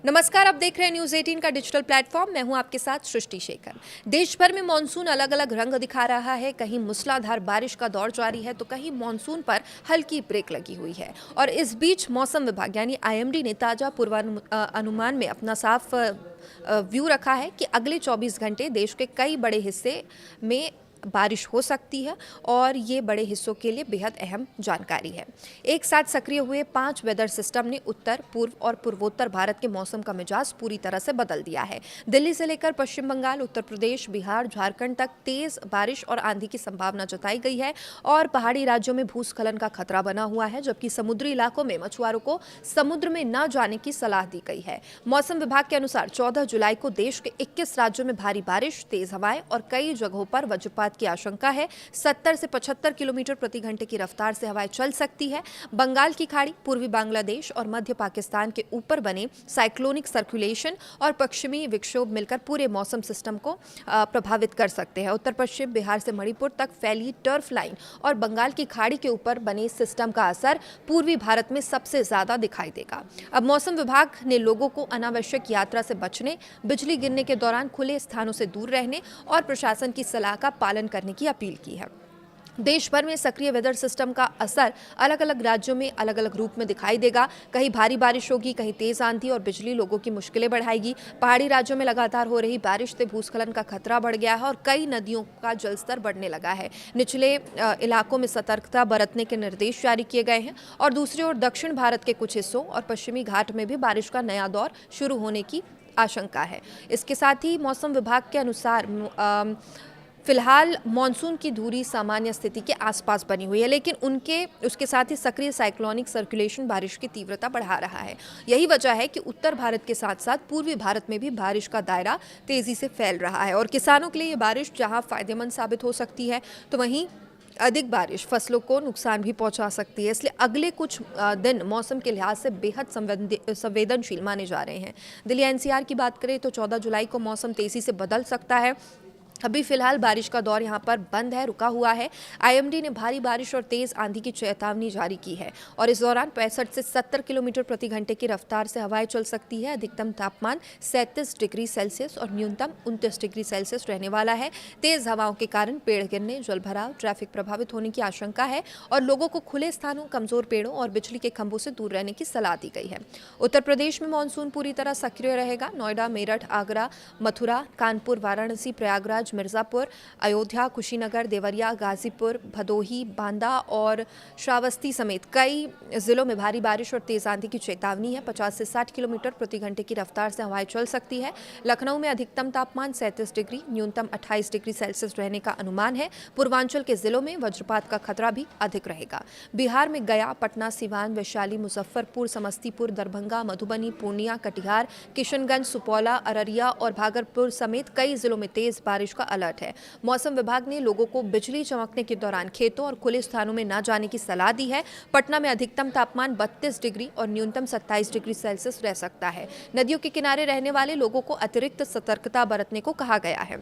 नमस्कार, आप देख रहे हैं न्यूज 18 का डिजिटल प्लेटफॉर्म। मैं हूं आपके साथ सृष्टि शेखर। देश भर में मानसून अलग अलग रंग दिखा रहा है। कहीं मूसलाधार बारिश का दौर जारी है तो कहीं मानसून पर हल्की ब्रेक लगी हुई है। और इस बीच मौसम विभाग यानी आईएमडी ने ताजा पूर्वानुमान में अपना साफ व्यू रखा है कि अगले 24 घंटे देश के कई बड़े हिस्से में बारिश हो सकती है और ये बड़े हिस्सों के लिए बेहद अहम जानकारी है। एक साथ सक्रिय हुए 5 वेदर सिस्टम ने उत्तर, पूर्व और पूर्वोत्तर भारत के मौसम का मिजाज पूरी तरह से बदल दिया है। दिल्ली से लेकर पश्चिम बंगाल, उत्तर प्रदेश, बिहार, झारखंड तक तेज बारिश और आंधी की संभावना जताई गई है और पहाड़ी राज्यों में भूस्खलन का खतरा बना हुआ है, जबकि समुद्री इलाकों में मछुआरों को समुद्र में न जाने की सलाह दी गई है। मौसम विभाग के अनुसार 14 जुलाई को देश के 21 राज्यों में भारी बारिश, तेज हवाएं और कई जगहों पर वज्रपात की आशंका है। 70 से 75 किलोमीटर प्रति घंटे की रफ्तार से हवाएं चल सकती है। बंगाल की खाड़ी, पूर्वी बांग्लादेश और मध्य पाकिस्तान के ऊपर बने साइक्लोनिक सर्कुलेशन और पश्चिमी विक्षोभ मिलकर पूरे मौसम सिस्टम को प्रभावित कर सकते हैं। उत्तर पश्चिम बिहार से मणिपुर तक फैली टर्फ लाइन और बंगाल की खाड़ी के ऊपर बने सिस्टम का असर पूर्वी भारत में सबसे ज्यादा दिखाई देगा। अब मौसम विभाग ने लोगों को अनावश्यक यात्रा से बचने, बिजली गिरने के दौरान खुले स्थानों से दूर रहने और प्रशासन की सलाह का पालन करने की अपील की है। देश भर में सक्रिय वेदर सिस्टम का असर अलग अलग राज्यों में अलग अलग रूप में दिखाई देगा। कहीं भारी बारिश होगी, कहीं तेज आंधी और बिजली लोगों की मुश्किलें बढ़ाएगी। पहाड़ी राज्यों में लगातार हो रही बारिश से भूस्खलन का खतरा बढ़ गया है और कई नदियों का जलस्तर बढ़ने लगा है। निचले इलाकों में सतर्कता बरतने के निर्देश जारी किए गए हैं और दूसरी ओर दक्षिण भारत के कुछ हिस्सों और पश्चिमी घाट में भी बारिश का नया दौर शुरू होने की आशंका है। इसके साथ ही मौसम विभाग के अनुसार फिलहाल मानसून की धुरी सामान्य स्थिति के आसपास बनी हुई है, लेकिन उसके साथ ही सक्रिय साइक्लोनिक सर्कुलेशन बारिश की तीव्रता बढ़ा रहा है। यही वजह है कि उत्तर भारत के साथ साथ पूर्वी भारत में भी बारिश का दायरा तेजी से फैल रहा है और किसानों के लिए ये बारिश जहां फायदेमंद साबित हो सकती है तो वहीं अधिक बारिश फसलों को नुकसान भी पहुंचा सकती है। इसलिए अगले कुछ दिन मौसम के लिहाज से बेहद संवेदनशील माने जा रहे हैं। दिल्ली एनसीआर की बात करें तो 14 जुलाई को मौसम तेजी से बदल सकता है। अभी फिलहाल बारिश का दौर यहां पर बंद है, रुका हुआ है। आईएमडी ने भारी बारिश और तेज आंधी की चेतावनी जारी की है और इस दौरान 65 से 70 किलोमीटर प्रति घंटे की रफ्तार से हवाएं चल सकती है। अधिकतम तापमान 37 डिग्री सेल्सियस और न्यूनतम 29 डिग्री सेल्सियस रहने वाला है। तेज हवाओं के कारण पेड़ गिरने, जलभराव, ट्रैफिक प्रभावित होने की आशंका है और लोगों को खुले स्थानों, कमजोर पेड़ों और बिजली के खंभों से दूर रहने की सलाह दी गई है। उत्तर प्रदेश में मानसून पूरी तरह सक्रिय रहेगा। नोएडा, मेरठ, आगरा, मथुरा, कानपुर, वाराणसी, प्रयागराज, मिर्जापुर, अयोध्या, कुशीनगर, देवरिया, गाजीपुर, भदोही, बांदा और श्रावस्ती समेत कई जिलों में भारी बारिश और तेज आंधी की चेतावनी है। 50 से 60 किलोमीटर प्रति घंटे की रफ्तार से हवाएं चल सकती है। लखनऊ में अधिकतम तापमान 37 डिग्री, न्यूनतम 28 डिग्री सेल्सियस रहने का अनुमान है। पूर्वांचल के जिलों में वज्रपात का खतरा भी अधिक रहेगा। बिहार में गया, पटना, सिवान, वैशाली, मुजफ्फरपुर, समस्तीपुर, दरभंगा, मधुबनी, पूर्णिया, कटिहार, किशनगंज, सुपौला, अररिया और भागलपुर समेत कई जिलों में तेज बारिश का अलर्ट है। मौसम विभाग ने लोगों को बिजली चमकने के दौरान खेतों और खुले स्थानों में न जाने की सलाह दी है। पटना में अधिकतम तापमान 32 डिग्री और न्यूनतम 27 डिग्री सेल्सियस रह सकता है। नदियों के किनारे रहने वाले लोगों को अतिरिक्त सतर्कता बरतने को कहा गया है।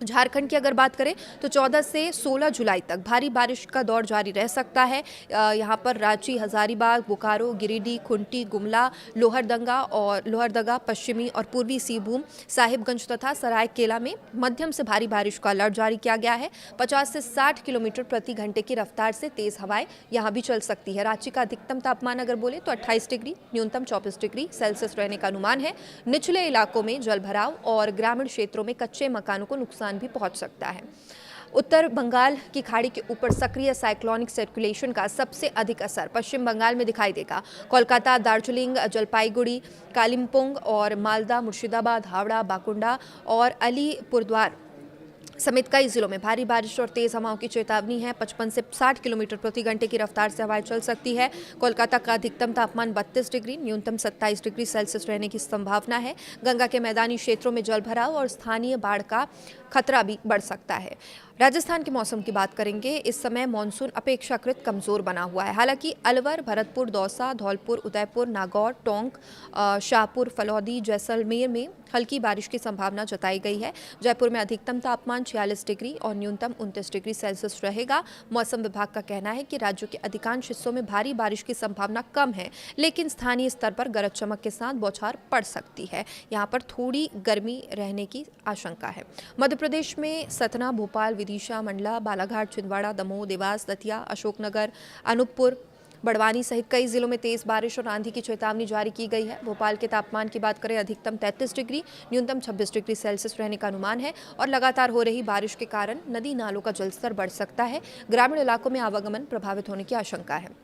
झारखंड की अगर बात करें तो 14 से 16 जुलाई तक भारी बारिश का दौर जारी रह सकता है। यहाँ पर रांची, हजारीबाग, बोकारो, गिरिडीह, खुंटी, गुमला, लोहरदगा, पश्चिमी और पूर्वी सिंहभूम, साहिबगंज तथा सरायकेला में मध्यम से भारी बारिश का अलर्ट जारी किया गया है। 50 से 60 किलोमीटर प्रति घंटे की रफ्तार से तेज हवाएं यहाँ भी चल सकती है। रांची का अधिकतम तापमान अगर बोले तो 28 डिग्री, न्यूनतम 24 डिग्री सेल्सियस रहने का अनुमान है। निचले इलाकों में जलभराव और ग्रामीण क्षेत्रों में कच्चे मकानों को नुकसान भी पहुंच सकता है। उत्तर बंगाल की खाड़ी के ऊपर सक्रिय साइक्लोनिक सर्कुलेशन का सबसे अधिक असर पश्चिम बंगाल में दिखाई देगा। कोलकाता, दार्जिलिंग, जलपाईगुड़ी, कालिम्पोंग और मालदा, मुर्शिदाबाद, हावड़ा, बाकुंडा और अलीपुरद्वार समेत कई जिलों में भारी बारिश और तेज हवाओं की चेतावनी है। 55 से 60 किलोमीटर प्रति घंटे की रफ्तार से हवाएं चल सकती है। कोलकाता का अधिकतम तापमान 32 डिग्री, न्यूनतम 27 डिग्री सेल्सियस रहने की संभावना है। गंगा के मैदानी क्षेत्रों में जलभराव और स्थानीय बाढ़ का खतरा भी बढ़ सकता है। राजस्थान के मौसम की बात करेंगे। इस समय मानसून अपेक्षाकृत कमज़ोर बना हुआ है। हालांकि अलवर, भरतपुर, दौसा, धौलपुर, उदयपुर, नागौर, टोंक, शाहपुर, फलौदी, जैसलमेर में हल्की बारिश की संभावना जताई गई है। जयपुर में अधिकतम तापमान 46 डिग्री और न्यूनतम 29 डिग्री सेल्सियस रहेगा। मौसम विभाग का कहना है कि राज्य के अधिकांश हिस्सों में भारी बारिश की संभावना कम है, लेकिन स्थानीय स्तर पर गरज चमक के साथ बौछार पड़ सकती है। यहाँ पर थोड़ी गर्मी रहने की आशंका है। मध्य प्रदेश में सतना, भोपाल, विदिशा, मंडला, बालाघाट, छिंदवाड़ा, दमोह, देवास, दतिया, अशोकनगर, अनूपपुर, बड़वानी सहित कई जिलों में तेज बारिश और आंधी की चेतावनी जारी की गई है। भोपाल के तापमान की बात करें, अधिकतम 33 डिग्री, न्यूनतम 26 डिग्री सेल्सियस रहने का अनुमान है और लगातार हो रही बारिश के कारण नदी नालों का जलस्तर बढ़ सकता है। ग्रामीण इलाकों में आवागमन प्रभावित होने की आशंका है।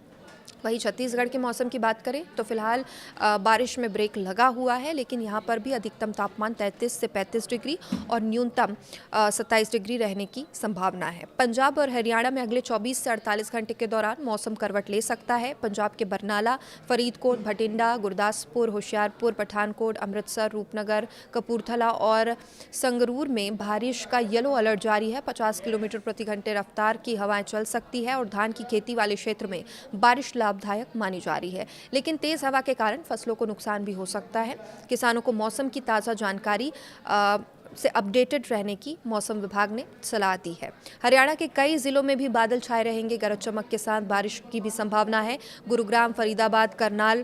वहीं छत्तीसगढ़ के मौसम की बात करें तो फिलहाल बारिश में ब्रेक लगा हुआ है, लेकिन यहाँ पर भी अधिकतम तापमान 33 से 35 डिग्री और न्यूनतम 27 डिग्री रहने की संभावना है। पंजाब और हरियाणा में अगले 24 से 48 घंटे के दौरान मौसम करवट ले सकता है। पंजाब के बरनाला, फरीदकोट, भटिंडा, गुरदासपुर, होशियारपुर, पठानकोट, अमृतसर, रूपनगर, कपूरथला और संगरूर में बारिश का येलो अलर्ट जारी है। 50 किलोमीटर प्रति घंटे रफ्तार की हवाएं चल सकती है और धान की खेती वाले क्षेत्र में बारिश लाभदायक मानी जा रही है, लेकिन तेज हवा के कारण फसलों को नुकसान भी हो सकता है। किसानों को मौसम की ताज़ा जानकारी से अपडेटेड रहने की मौसम विभाग ने सलाह दी है। हरियाणा के कई जिलों में भी बादल छाए रहेंगे। गरज चमक के साथ बारिश की भी संभावना है। गुरुग्राम, फरीदाबाद, करनाल,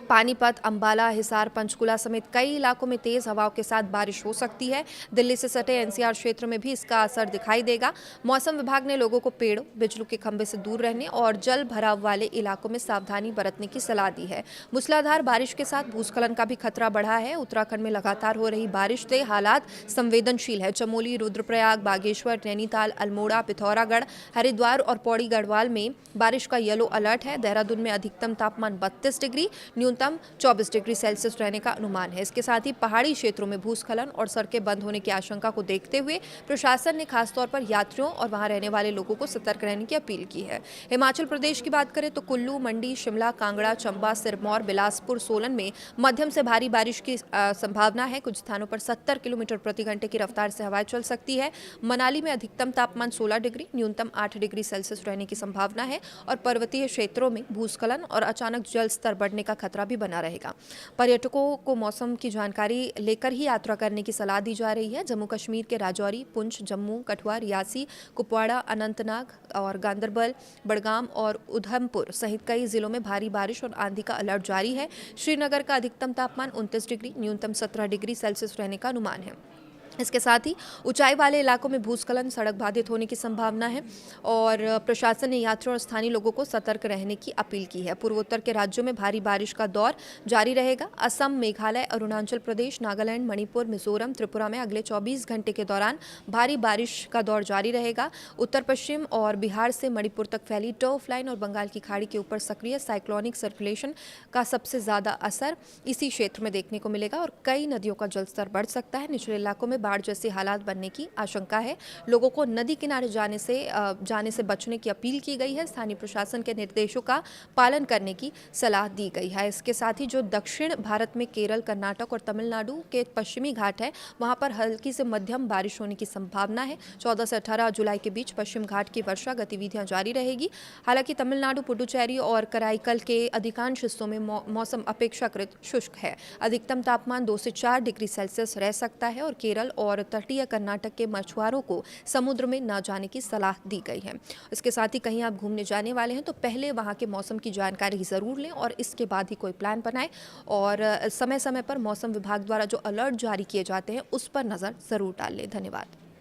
पानीपत, अंबाला, हिसार, पंचकुला समेत कई इलाकों में तेज हवाओं के साथ बारिश हो सकती है। दिल्ली से सटे एनसीआर क्षेत्र में भी इसका असर दिखाई देगा। मौसम विभाग ने लोगों को पेड़ों, बिजली के खंभे से दूर रहने और जल भराव वाले इलाकों में सावधानी बरतने की सलाह दी है। मूसलाधार बारिश के साथ भूस्खलन का भी खतरा बढ़ा है। उत्तराखंड में लगातार हो रही बारिश से हालात संवेदनशील है। चमोली, रुद्रप्रयाग, बागेश्वर, नैनीताल, अल्मोड़ा, पिथौरागढ़, हरिद्वार और पौड़ी गढ़वाल में बारिश का येलो अलर्ट है। देहरादून में अधिकतम तापमान 32 डिग्री, न्यूनतम 24 डिग्री सेल्सियस रहने का अनुमान है। इसके साथ ही पहाड़ी क्षेत्रों में भूस्खलन और सड़कें बंद होने की आशंका को देखते हुए प्रशासन ने खासतौर पर यात्रियों और वहां रहने वाले लोगों को सतर्क रहने की अपील की है। हिमाचल प्रदेश की बात करें तो कुल्लू, मंडी, शिमला, कांगड़ा, चंबा, सिरमौर, बिलासपुर, सोलन में मध्यम से भारी बारिश की संभावना है। कुछ स्थानों पर 70 किलोमीटर प्रति घंटे की रफ्तार से हवाएं चल सकती है। मनाली में अधिकतम तापमान 16 डिग्री, न्यूनतम 8 डिग्री सेल्सियस रहने की संभावना है और पर्वतीय क्षेत्रों में भूस्खलन और अचानक जल स्तर बढ़ने का खतरा भी बना रहेगा। पर्यटकों को मौसम की जानकारी लेकर ही यात्रा करने की सलाह दी जा रही है। जम्मू कश्मीर के राजौरी, पुंछ, जम्मू, कठुआ, रियासी, कुपवाड़ा, अनंतनाग और गांदरबल, बड़गाम और उधमपुर सहित कई जिलों में भारी बारिश और आंधी का अलर्ट जारी है। श्रीनगर का अधिकतम तापमान 29 डिग्री, न्यूनतम 17 डिग्री सेल्सियस रहने का अनुमान है। इसके साथ ही ऊंचाई वाले इलाकों में भूस्खलन, सड़क बाधित होने की संभावना है और प्रशासन ने यात्रियों और स्थानीय लोगों को सतर्क रहने की अपील की है। पूर्वोत्तर के राज्यों में भारी बारिश का दौर जारी रहेगा। असम, मेघालय, अरुणाचल प्रदेश, नागालैंड, मणिपुर, मिजोरम, त्रिपुरा में अगले 24 घंटे के दौरान भारी बारिश का दौर जारी रहेगा। उत्तर पश्चिम और बिहार से मणिपुर तक फैली टर्फ लाइन और बंगाल की खाड़ी के ऊपर सक्रिय साइक्लोनिक सर्कुलेशन का सबसे ज्यादा असर इसी क्षेत्र में देखने को मिलेगा और कई नदियों का जलस्तर बढ़ सकता है। निचले इलाकों में बाढ़ जैसे हालात बनने की आशंका है। लोगों को नदी किनारे जाने से बचने की अपील की गई है। स्थानीय प्रशासन के निर्देशों का पालन करने की सलाह दी गई है। इसके साथ ही जो दक्षिण भारत में केरल, कर्नाटक और तमिलनाडु के पश्चिमी घाट है, वहां पर हल्की से मध्यम बारिश होने की संभावना है। 14 से 18 जुलाई के बीच पश्चिम घाट की वर्षा गतिविधियां जारी रहेगी। हालांकि तमिलनाडु, पुडुचेरी और कराईकल के अधिकांश हिस्सों में मौसम अपेक्षाकृत शुष्क है। अधिकतम तापमान 2 से 4 डिग्री सेल्सियस रह सकता है और केरल और तटीय कर्नाटक के मछुआरों को समुद्र में न जाने की सलाह दी गई है। इसके साथ ही कहीं आप घूमने जाने वाले हैं तो पहले वहां के मौसम की जानकारी जरूर लें और इसके बाद ही कोई प्लान बनाएं और समय समय पर मौसम विभाग द्वारा जो अलर्ट जारी किए जाते हैं उस पर नजर जरूर डाल लें। धन्यवाद।